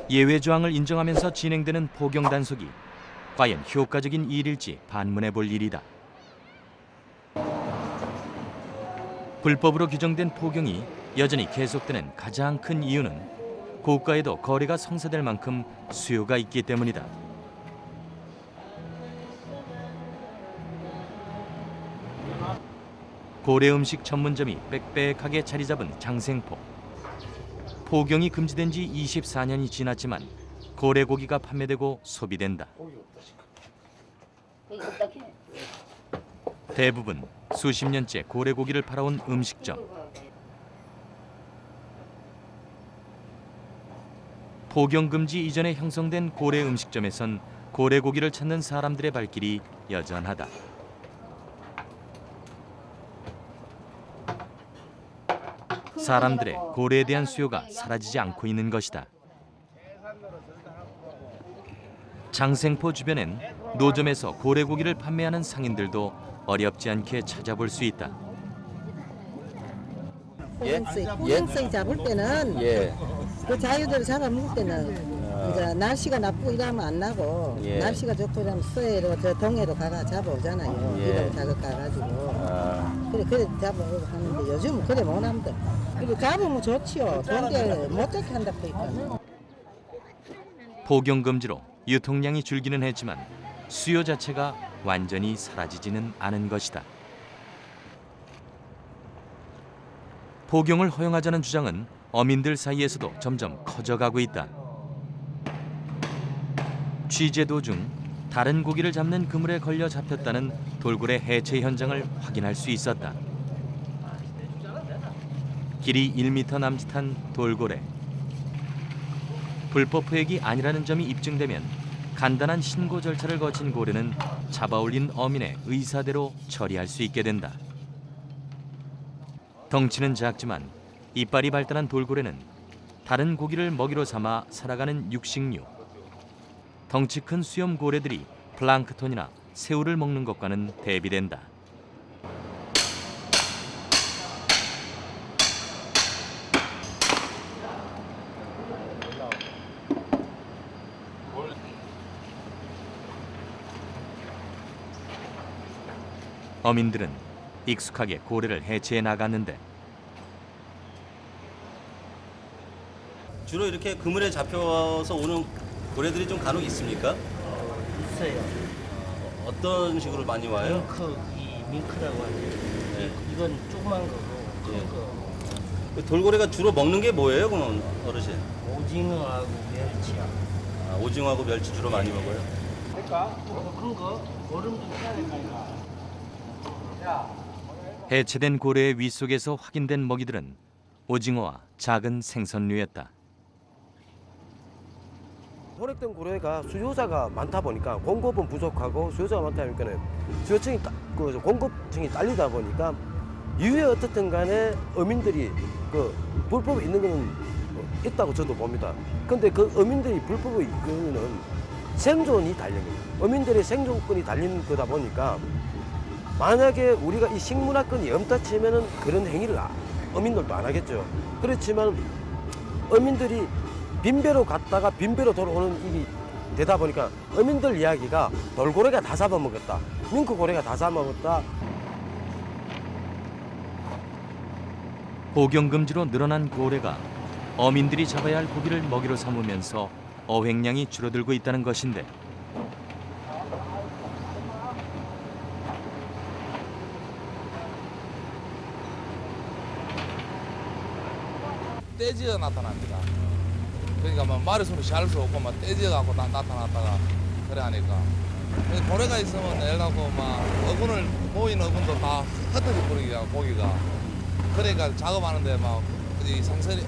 예외 조항을 인정하면서 진행되는 포경 단속이 과연 효과적인 일일지 반문해 볼 일이다. 불법으로 규정된 포경이 여전히 계속되는 가장 큰 이유는 고가에도 거래가 성사될 만큼 수요가 있기 때문이다. 고래 음식 전문점이 빽빽하게 자리 잡은 장생포. 포경이 금지된 지 24년이 지났지만 고래고기가 판매되고 소비된다. 대부분 수십 년째 고래고기를 팔아온 음식점. 포경 금지 이전에 형성된 고래 음식점에선 고래고기를 찾는 사람들의 발길이 여전하다. 사람들의 고래에 대한 수요가 사라지지 않고 있는 것이다. 장생포 주변엔 노점에서 고래고기를 판매하는 상인들도 어렵지 않게 찾아볼 수 있다. 포경성 잡을 때는 그 자유대로 잡아 먹을 때는 이제 날씨가 나쁘고 이러면 안 나고 날씨가 좋고 이러면 서해로 저 동해로 가가 잡아오잖아요. 이런 자극 가가지고 그래 잡아오고 하는데 요즘은 그래 못합니다. 그리고 잡으면 좋지요. 좋은데 못되게 한다 보니까. 포경 금지로 유통량이 줄기는 했지만 수요 자체가 완전히 사라지지는 않은 것이다. 포경을 허용하자는 주장은 어민들 사이에서도 점점 커져가고 있다. 취재 도중 다른 고기를 잡는 그물에 걸려 잡혔다는 돌고래 해체 현장을 확인할 수 있었다. 길이 1m 남짓한 돌고래. 불법 포획이 아니라는 점이 입증되면 간단한 신고 절차를 거친 고래는 잡아올린 어민의 의사대로 처리할 수 있게 된다. 덩치는 작지만 이빨이 발달한 돌고래는 다른 고기를 먹이로 삼아 살아가는 육식류. 덩치 큰 수염 고래들이 플랑크톤이나 새우를 먹는 것과는 대비된다. 어민들은 익숙하게 고래를 해체해 나갔는데 주로 이렇게 그물에 잡혀서 오는 고래들이 좀 간혹 있습니까? 있어요. 어떤 식으로 많이 와요? 밍크라고 하죠. 이건 조그만 거고 큰 거. 돌고래가 주로 먹는 게 뭐예요, 그럼 어르신? 오징어하고 멸치야. 오징어하고 멸치 주로 많이 먹어요? 큰 거 얼음도 해야 되니까. 해체된 고래의 위 속에서 확인된 먹이들은 오징어와 작은 생선류였다. 포획된 고래가 수요자가 많다 보니까 공급은 부족하고 수요자가 많다 보니까 수요층이 공급층이 딸리다 보니까 이후에 어떻든 간에 어민들이 그 불법이 있는 거는 있다고 저도 봅니다. 근데 그 어민들이 불법이 이끄는 생존이 달린 거예요. 어민들의 생존권이 달린 거다 보니까 만약에 우리가 이 식문화권이 엄다치면은 그런 행위를 어민들도 안 하겠죠. 그렇지만 어민들이 빈배로 갔다가 빈배로 돌아오는 일이 되다 보니까 어민들 이야기가 돌고래가 다 잡아먹었다. 밍크고래가 다 잡아먹었다. 포경 금지로 늘어난 고래가 어민들이 잡아야 할 고기를 먹이로 삼으면서 어획량이 줄어들고 있다는 것인데 떼지어 나타납니다. 그러니까 막 마리수는 잘 수 없고 막 떼지어 갖고 나타났다가 그래 하니까 고래가 있으면 내려고 막 모인 어군도 다 흩어져 버리기가 고기가 그러니까 작업하는데 막 이 생선이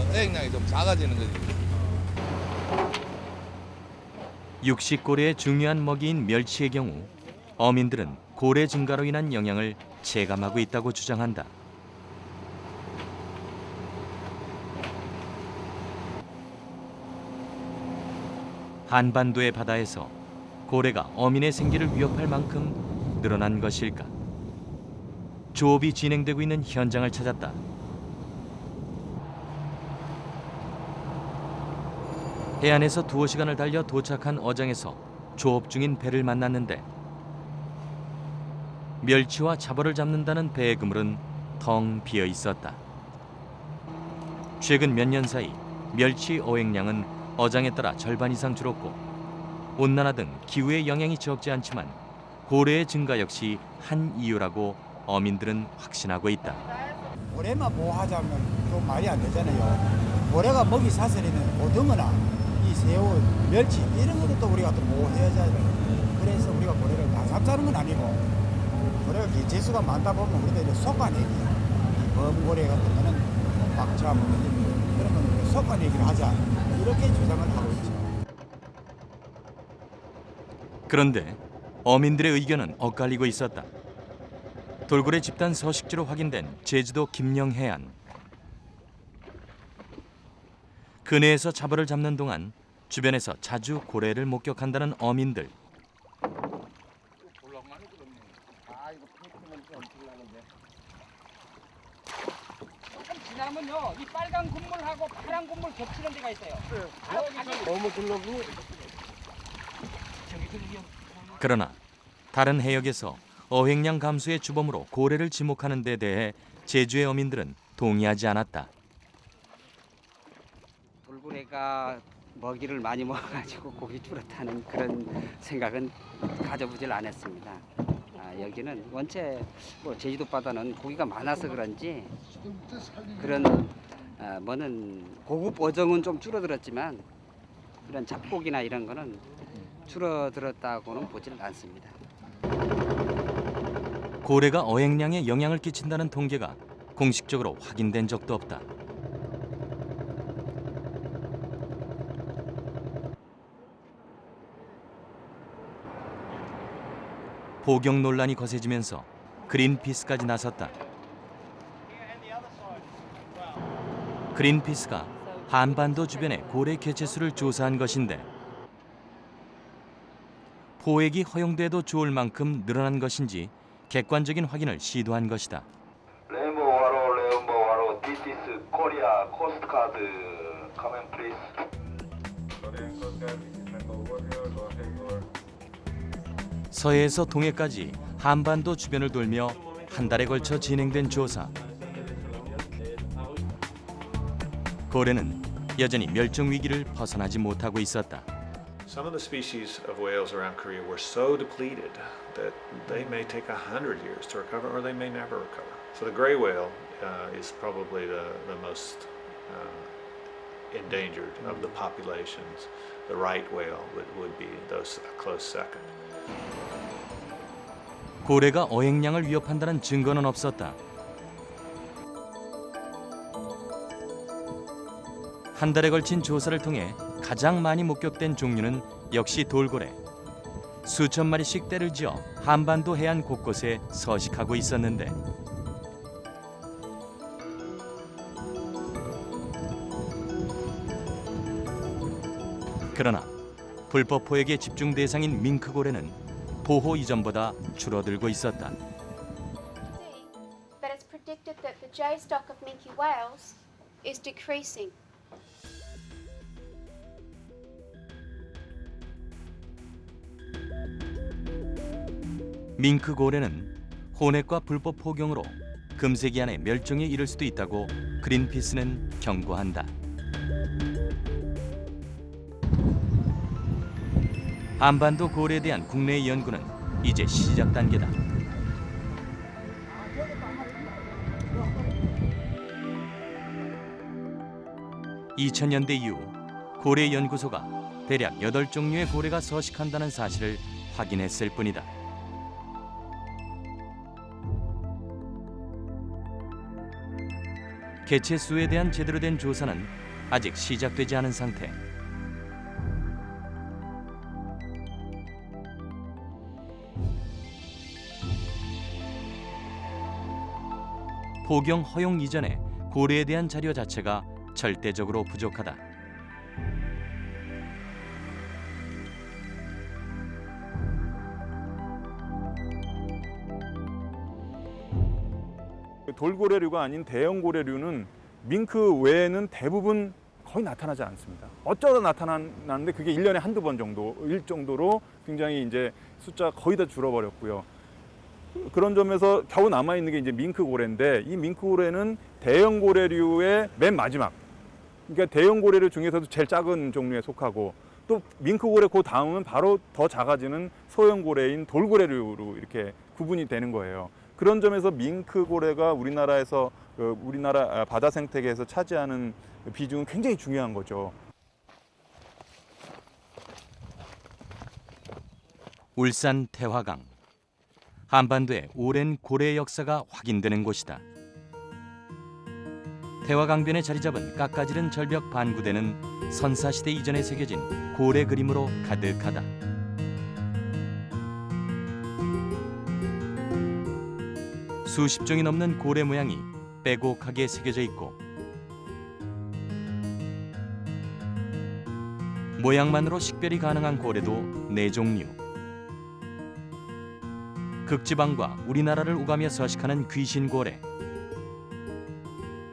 어획량이 좀 작아지는 거지. 육식고래의 중요한 먹이인 멸치의 경우 어민들은 고래 증가로 인한 영향을 체감하고 있다고 주장한다. 한반도의 바다에서 고래가 어민의 생계를 위협할 만큼 늘어난 것일까? 조업이 진행되고 있는 현장을 찾았다. 해안에서 두어 시간을 달려 도착한 어장에서 조업 중인 배를 만났는데 멸치와 잡어를 잡는다는 배의 그물은 텅 비어 있었다. 최근 몇 년 사이 멸치 어획량은 어장에 따라 절반 이상 줄었고 온난화 등 기후의 영향이 적지 않지만 고래의 증가 역시 한 이유라고 어민들은 확신하고 있다. 고래만 보호하자면 좀 말이 안 되잖아요. 고래가 먹이 사슬이는 고등어나 이 새우, 멸치 이런 것도 또 우리가 또 보호해야잖아요. 그래서 우리가 고래를 다 잡자는 건 아니고 고래가 개체수가 많다 보면 우리가 이제 속아내기, 범고래 같은 거는 박자 그런 거는 속아내기를 하자 이렇게 주장을 하고 있죠. 그런데 어민들의 의견은 엇갈리고 있었다. 돌고래 집단 서식지로 확인된 제주도 김영해안. 근해에서 잡어를 잡는 동안 주변에서 자주 고래를 목격한다는 어민들. 조금 지나면요, 이 빨간 국물하고 파란 국물 겹치는 데가 있어요. 너무 둘러고 그러나 다른 해역에서 어획량 감소의 주범으로 고래를 지목하는 데 대해 제주의 어민들은 동의하지 않았다. 돌고래가 먹이를 많이 먹어가지고 고기 줄었다는 그런 생각은 가져보질 않았습니다. 여기는 원체 뭐 제주도 바다는 고기가 많아서 그런지 그런 뭐는 고급 어종은 좀 줄어들었지만 그런 잡고기나 이런 거는 줄어들었다고는 보지는 않습니다. 고래가 어획량에 영향을 끼친다는 통계가 공식적으로 확인된 적도 없다. 포경 논란이 거세지면서 그린피스까지 나섰다. 그린피스가 한반도 주변의 고래 개체수를 조사한 것인데 포획이 허용돼도 좋을 만큼 늘어난 것인지 객관적인 확인을 시도한 것이다. 레인보우 와로, this is Korea Coast Guard. Come in, please. 서해에서 동해까지 한반도 주변을 돌며 한 달에 걸쳐 진행된 조사. 고래는 여전히 멸종 위기를 벗어나지 못하고 있었다. Some of the species of whales around Korea were so depleted that they may take 100 years to recover or they may never recover. So the gray whale is probably the most endangered of the populations. The right whale would be those a close second. 고래가 어획량을 위협한다는 증거는 없었다. 한 달에 걸친 조사를 통해 가장 많이 목격된 종류는 역시 돌고래. 수천 마리씩 떼를 지어 한반도 해안 곳곳에 서식하고 있었는데 그러나 불법 포획의 집중 대상인 밍크고래는 보호 이전보다 줄어들고 있었다. But it's predicted that the J stock of minke whales is decreasing. 밍크고래는 혼액과 불법 포경으로 금세기 안에 멸종에 이를 수도 있다고 그린피스는 경고한다. 한반도 고래에 대한 국내의 연구는 이제 시작 단계다. (2000년대) 이후 고래 연구소가 대략 8종류의 고래가 서식한다는 사실을 확인했을 뿐이다. 개체 수에 대한 제대로 된 조사는 아직 시작되지 않은 상태. 포경 허용 이전에 고래에 대한 자료 자체가 절대적으로 부족하다. 돌고래류가 아닌 대형 고래류는 밍크 외에는 대부분 거의 나타나지 않습니다. 어쩌다 나타나는데 그게 1년에 한두 번 정도일 정도로 굉장히 이제 숫자가 거의 다 줄어버렸고요. 그런 점에서 겨우 남아있는 게 이제 밍크고래인데 이 밍크고래는 대형 고래류의 맨 마지막, 그러니까 대형 고래류 중에서도 제일 작은 종류에 속하고 또 밍크고래 그 다음은 바로 더 작아지는 소형 고래인 돌고래류로 이렇게 구분이 되는 거예요. 그런 점에서 밍크고래가 우리나라 바다 생태계에서 차지하는 비중은 굉장히 중요한 거죠. 울산 태화강. 한반도의 오랜 고래 역사가 확인되는 곳이다. 태화강변에 자리 잡은 깎아지른 절벽 반구대는 선사시대 이전에 새겨진 고래 그림으로 가득하다. 수십 종이 넘는 고래 모양이 빼곡하게 새겨져 있고 모양만으로 식별이 가능한 고래도 4종류. 극지방과 우리나라를 오가며 서식하는 귀신고래,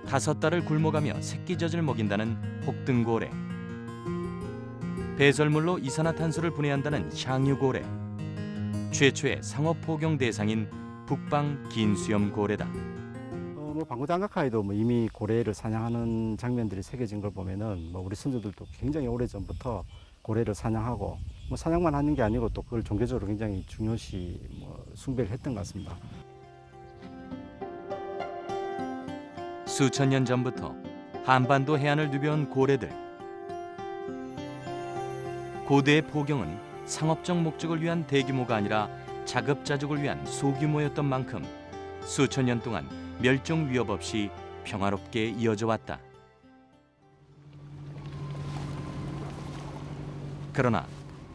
5달을 굶어가며 새끼젖을 먹인다는 혹등고래, 배설물로 이산화탄소를 분해한다는 향유고래, 최초의 상어포경 대상인 북방 긴수염고래다. 방구장각하에도 이미 고래를 사냥하는 장면들이 새겨진 걸 보면은 우리 선조들도 굉장히 오래전부터 고래를 사냥하고 사냥만 하는 게 아니고 또 그걸 종교적으로 굉장히 중요시 숭배를 했던 것 같습니다. 수천 년 전부터 한반도 해안을 누벼온 고래들. 고대의 포경은 상업적 목적을 위한 대규모가 아니라 자급자족을 위한 소규모였던 만큼 수천 년 동안 멸종 위협 없이 평화롭게 이어져 왔다. 그러나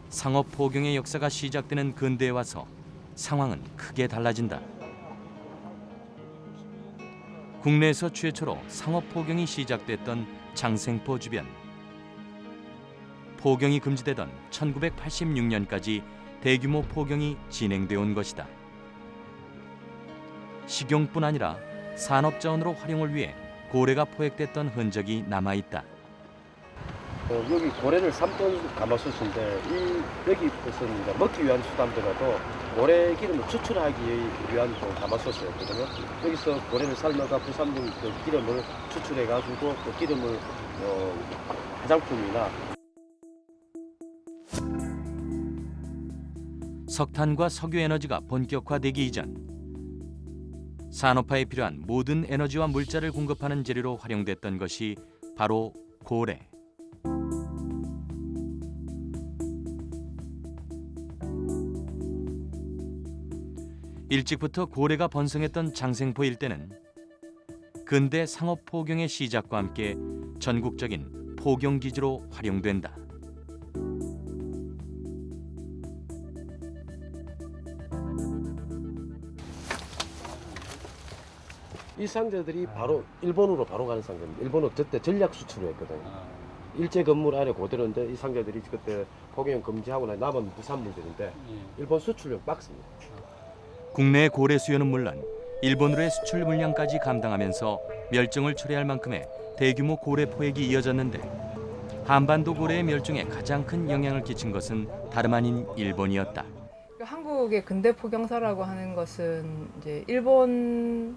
상업 포경의 역사가 시작되는 근대에 와서 상황은 크게 달라진다. 국내에서 최초로 상업 포경이 시작됐던 장생포 주변. 포경이 금지되던 1986년까지 대규모 포경이 진행되어 온 것이다. 식용뿐 아니라 산업자원으로 활용을 위해 고래가 포획됐던 흔적이 남아있다. 여기 고래를 삶던 가마솥인데 여기 것은 이제 먹기 위한 수단보다도 고래 기름을 추출하기 위한 가마솥이었거든요. 여기서 고래를 삶아가 부산물 기름을 추출해가지고 그 기름을 화장품이나 석탄과 석유 에너지가 본격화되기 이전 산업화에 필요한 모든 에너지와 물자를 공급하는 재료로 활용됐던 것이 바로 고래. 일찍부터 고래가 번성했던 장생포 일대는 근대 상업 포경의 시작과 함께 전국적인 포경 기지로 활용된다. 이 상자들이 바로 일본으로 바로 가는 상자입니다. 일본은 그때 전략 수출을 했거든요. 일제 건물 안에 그대로인데 이 상자들이 그때 포경 금지하고 남은 부산물들인데 일본 수출용 박스입니다. 국내 고래 수요는 물론 일본으로의 수출 물량까지 감당하면서 멸종을 초래할 만큼의 대규모 고래 포획이 이어졌는데 한반도 고래의 멸종에 가장 큰 영향을 끼친 것은 다름 아닌 일본이었다. 한국의 근대 포경사라고 하는 것은 이제 일본이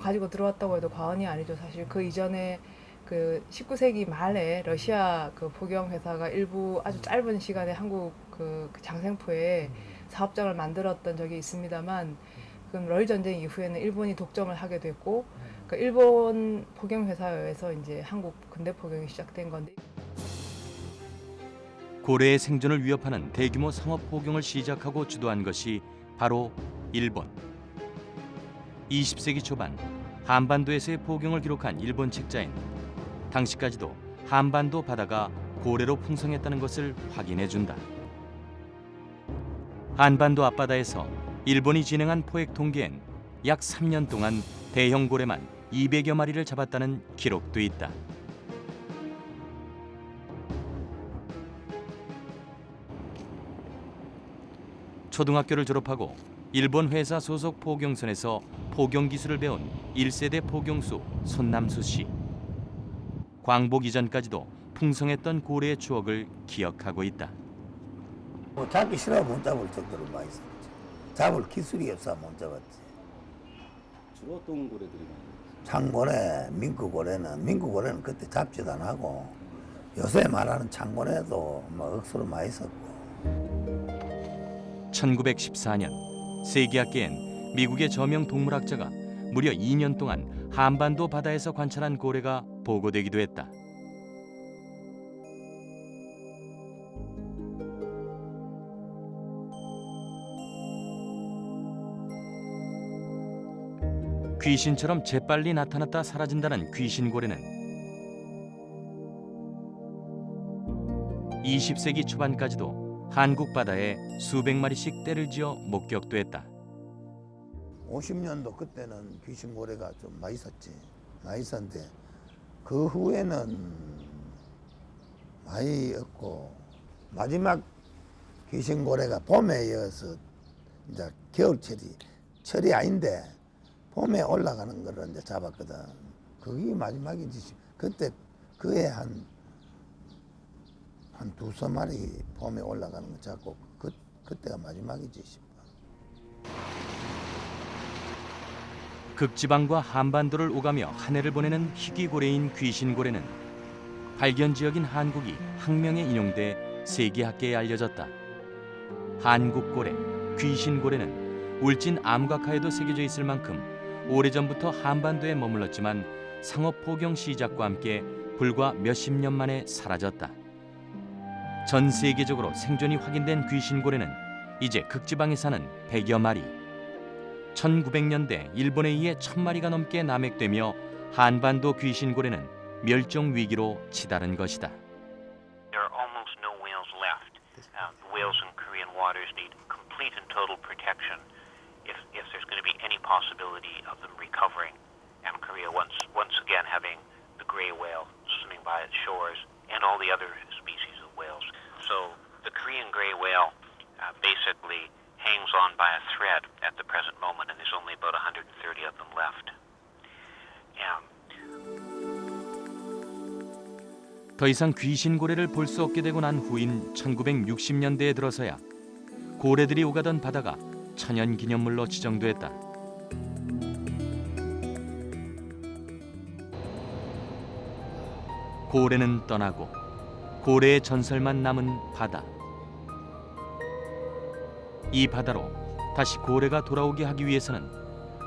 가지고 들어왔다고 해도 과언이 아니죠. 사실 그 이전에 그 19세기 말에 러시아 그 포경 회사가 일부 아주 짧은 시간에 한국 그 장생포에 사업장을 만들었던 적이 있습니다만, 그럼 러일 전쟁 이후에는 일본이 독점을 하게 됐고, 그 일본 포경 회사에 의해서 이제 한국 근대 포경이 시작된 건데. 고래의 생존을 위협하는 대규모 상업 포경을 시작하고 주도한 것이 바로 일본. 20세기 초반 한반도에서의 포경을 기록한 일본 책자엔 당시까지도 한반도 바다가 고래로 풍성했다는 것을 확인해준다. 한반도 앞바다에서 일본이 진행한 포획 통계엔 약 3년 동안 대형 고래만 200여 마리를 잡았다는 기록도 있다. 초등학교를 졸업하고 일본 회사 소속 포경선에서 포경 기술을 배운 1세대 포경수 손남수 씨. 광복 이전까지도 풍성했던 고래의 추억을 기억하고 있다. 뭐 잡기 싫어 못 잡을 정도로 많이 잡았지. 잡을 기술이 없어 못 잡았지. 주로 어떤 고래들이 많이 창고래, 민크고래는 그때 잡지도 안 하고 요새 말하는 창고래도 뭐 억수로 많이 썼고. 1914년 세계학계엔 미국의 저명 동물학자가 무려 2년 동안 한반도 바다에서 관찰한 고래가 보고되기도 했다. 귀신처럼 재빨리 나타났다 사라진다는 귀신고래는 20세기 초반까지도 한국 바다에 수백 마리씩 떼를 지어 목격됐다. 50년도 그때는 귀신고래가 좀 많이 있었지. 많이 있었는데 그 후에는 많이 없고 마지막 귀신고래가 봄에 이어서 이제 철이 아닌데 봄에 올라가는 거를 이제 잡았거든. 그게 마지막이지. 그때 그에 한 두세 마리 봄에 올라가는 거 잡고 그때가 마지막이지 싶어. 극지방과 한반도를 오가며 한 해를 보내는 희귀고래인 귀신고래는 발견 지역인 한국이 학명에 인용돼 세계학계에 알려졌다. 한국고래, 귀신고래는 울진 암각화에도 새겨져 있을 만큼 오래전부터 한반도에 머물렀지만 상업 포경 시작과 함께 불과 몇십 년 만에 사라졌다. 전 세계적으로 생존이 확인된 귀신고래는 이제 극지방에 사는 100여 마리. 1900년대 일본에 의해 1000마리가 넘게 남획되며 한반도 귀신고래는 멸종 위기로 치달은 것이다. There are almost no whales left. The whales in Korean waters need complete and total protection if there's going to be any possibility of them recovering, and Korea once again having the gray whale swimming by its shores and all the other species of whales. So the Korean gray whale basically hangs on by a thread at the present moment, and there's only about 130 of them left. 더 이상 귀신고래를 볼 수 없게 되고 난 후인 1960년대에 들어서야 고래들이 오가던 바다가 천연기념물로 지정됐다. 고래는 떠나고 고래의 전설만 남은 바다. 이 바다로 다시 고래가 돌아오게 하기 위해서는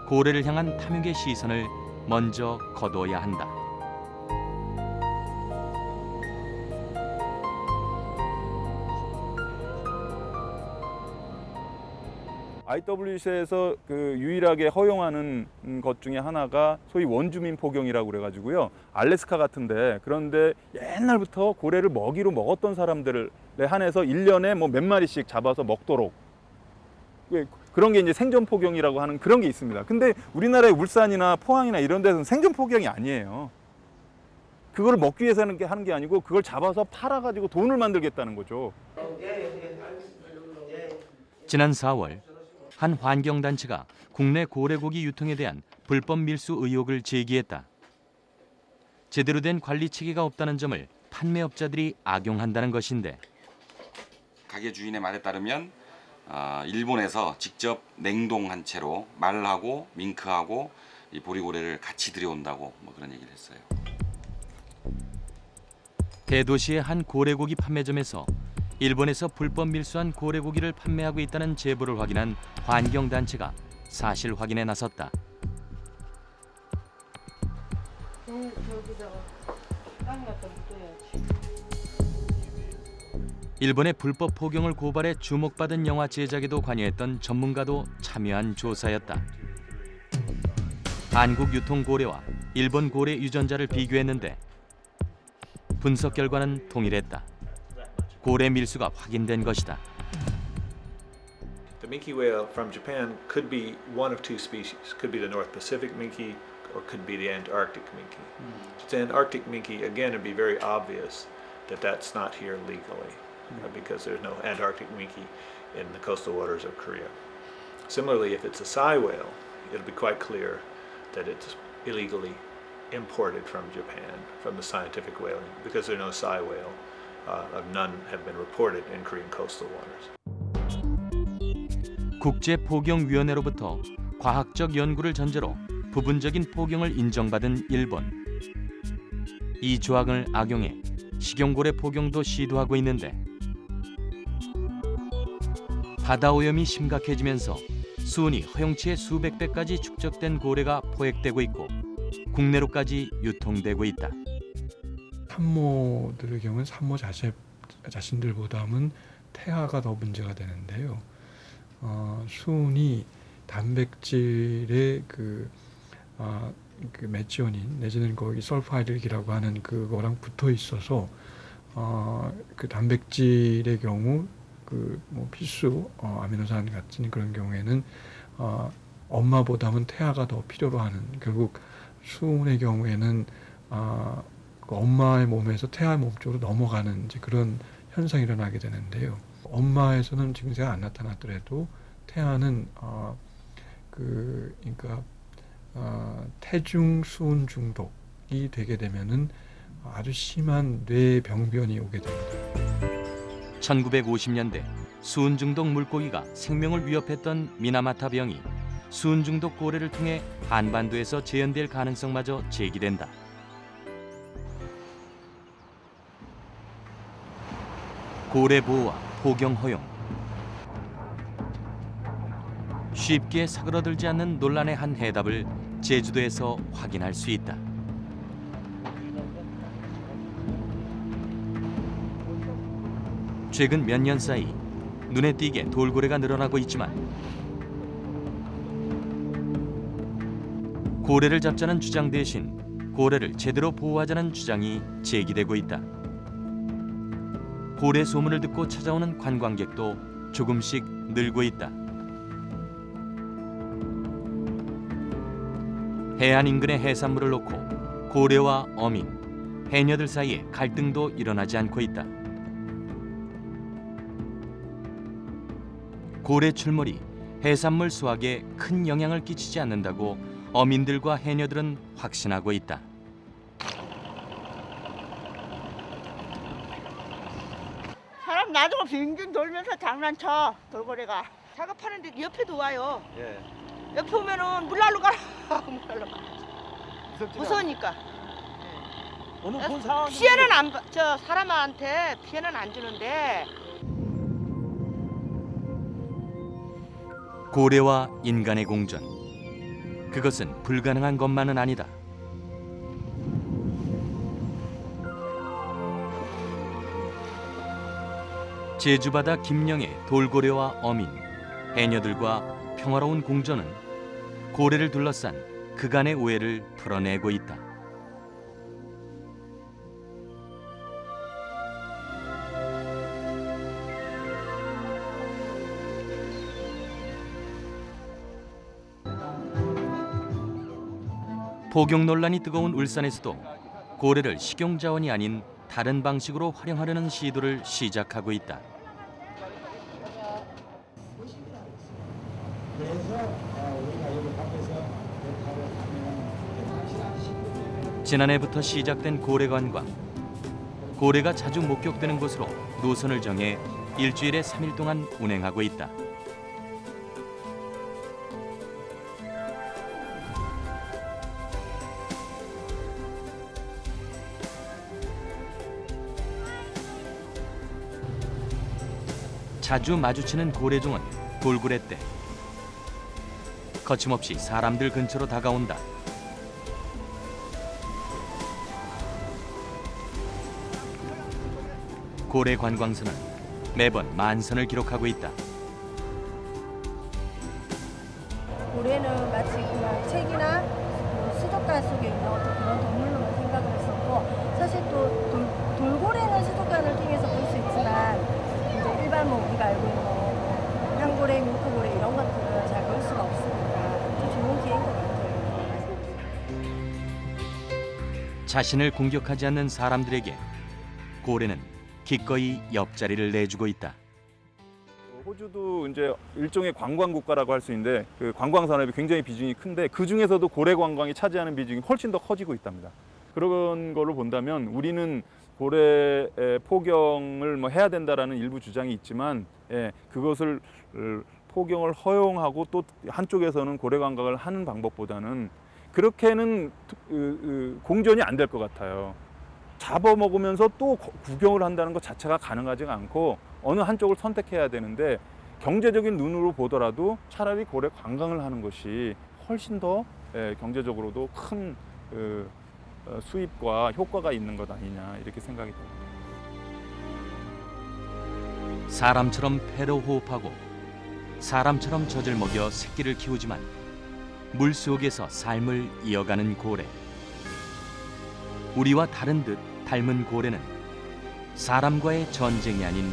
고래를 향한 탐욕의 시선을 먼저 거둬야 한다. IWC에서 그 유일하게 허용하는 것 중에 하나가 소위 원주민 포경이라고 그래가지고요. 알래스카 같은데 그런데 옛날부터 고래를 먹이로 먹었던 사람들에 한해서 1년에 뭐 몇 마리씩 잡아서 먹도록 그런 게 이제 생존 포경이라고 하는 그런 게 있습니다. 근데 우리나라의 울산이나 포항이나 이런 데서는 생존 포경이 아니에요. 그걸 먹기 위해서 하는 게 아니고 그걸 잡아서 팔아가지고 돈을 만들겠다는 거죠. 지난 4월 한 환경단체가 국내 고래고기 유통에 대한 불법 밀수 의혹을 제기했다. 제대로 된 관리 체계가 없다는 점을 판매업자들이 악용한다는 것인데 가게 주인의 말에 따르면 일본에서 직접 냉동한 채로 말하고 밍크하고 이 보리고래를 같이 들여온다고 뭐 그런 얘기를 했어요. 대도시의 한 고래고기 판매점에서 일본에서 불법 밀수한 고래고기를 판매하고 있다는 제보를 확인한 환경단체가 사실 확인에 나섰다. 일본의 불법 포경을 고발해 주목받은 영화 제작에도 관여했던 전문가도 참여한 조사였다. 한국 유통고래와 일본 고래 유전자를 비교했는데 분석 결과는 동일했다. 고래 밀수가 확인된 것이다. The minke whale from Japan could be one of two species. Could be the North Pacific minke or could be the Antarctic minke. If it's Antarctic minke, again, it'd be very obvious that that's not here legally because there's no Antarctic minke in the coastal waters of Korea. Similarly, if it's a sei whale, it'll be quite clear that it's illegally imported from Japan, from the scientific whaling, because there are no sei whale. None have been reported in Korean coastal waters. 국제포경위원회로부터 과학적 연구를 전제로 부분적인 포경을 인정받은 일본. 이 조항을 악용해 식용고래 포경도 시도하고 있는데 바다 오염이 심각해지면서 수온이 허용치의 수백 배까지 축적된 고래가 포획되고 있고 국내로까지 유통되고 있다. 산모들의 경우는 산모 자신들보다는 태아가 더 문제가 되는데요. 수은이 단백질의 그 메치오닌 내지는 거기 설파이드라고 하는 그거랑 붙어 있어서 그 단백질의 경우 그 뭐 필수 아미노산 같은 그런 경우에는 엄마보다는 태아가 더 필요로 하는, 결국 수은의 경우에는 그 엄마의 몸에서 태아의 몸 쪽으로 넘어가는 이제 그런 현상이 일어나게 되는데요. 엄마에서는 증세가 안 나타났더라도 태아는 그러니까 태중 수은 중독이 되게 되면은 아주 심한 뇌병변이 오게 됩니다. 1950년대 수은 중독 물고기가 생명을 위협했던 미나마타 병이 수은 중독 고래를 통해 한반도에서 재현될 가능성마저 제기된다. 고래 보호와 포경 허용. 쉽게 사그러들지 않는 논란의 한 해답을 제주도에서 확인할 수 있다. 최근 몇 년 사이 눈에 띄게 돌고래가 늘어나고 있지만 고래를 잡자는 주장 대신 고래를 제대로 보호하자는 주장이 제기되고 있다. 고래 소문을 듣고 찾아오는 관광객도 조금씩 늘고 있다. 해안 인근의 해산물을 놓고 고래와 어민, 해녀들 사이에 갈등도 일어나지 않고 있다. 고래 출몰이 해산물 수확에 큰 영향을 끼치지 않는다고 어민들과 해녀들은 확신하고 있다. 사람 놔두고 빙빙 돌면서 장난쳐. 돌고래가 작업하는데 옆에도 와요. 예. 옆에 오면은 물날로 가라. 물날로 가라. 무서우니까. 어느 본 상황 피해는 저 사람한테 피해는 안 주는데. 고래와 인간의 공전. 그것은 불가능한 것만은 아니다. 제주바다 김녕의 돌고래와 어민, 해녀들과 평화로운 공전은 고래를 둘러싼 그간의 오해를 풀어내고 있다. 포경 논란이 뜨거운 울산에서도 고래를 식용자원이 아닌 다른 방식으로 활용하려는 시도를 시작하고 있다. 지난해부터 시작된 고래 관광. 고래가 자주 목격되는 곳으로 노선을 정해 일주일에 3일 동안 운행하고 있다. 자주 마주치는 고래종은 돌고래떼. 거침없이 사람들 근처로 다가온다. 고래 관광선은 매번 만선을 기록하고 있다. 고래는 마치 그냥 책이나 수족관 속에 있는 어떤 그런 동물로만 생각을 했었고, 사실 또 돌고래는 수족관을 통해서 볼 수 있지만 이제 일반 우리가 알고 있는 향고래, 민크고래 이런 것들은 잘 볼 수가 없으니까 좀 좋은 기회인 것 같아요. 자신을 공격하지 않는 사람들에게 고래는 기꺼이 옆자리를 내주고 있다. 호주도 이제 일종의 관광 국가라고 할 수 있는데 그 관광 산업이 굉장히 비중이 큰데 그 중에서도 고래 관광이 차지하는 비중이 훨씬 더 커지고 있답니다. 그런 거를 본다면 우리는 고래 포경을 뭐 해야 된다라는 일부 주장이 있지만 그것을 포경을 허용하고 또 한쪽에서는 고래 관광을 하는 방법보다는 그렇게는 공존이 안 될 것 같아요. 잡아먹으면서 또 구경을 한다는 것 자체가 가능하지가 않고 어느 한쪽을 선택해야 되는데 경제적인 눈으로 보더라도 차라리 고래 관광을 하는 것이 훨씬 더 경제적으로도 큰 수입과 효과가 있는 것 아니냐 이렇게 생각이 듭니다. 사람처럼 폐로 호흡하고 사람처럼 젖을 먹여 새끼를 키우지만 물속에서 삶을 이어가는 고래. 우리와 다른 듯 닮은 고래는 사람과의 전쟁이 아닌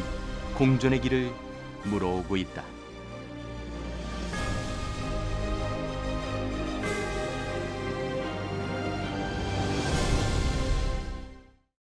공존의 길을 물어오고 있다.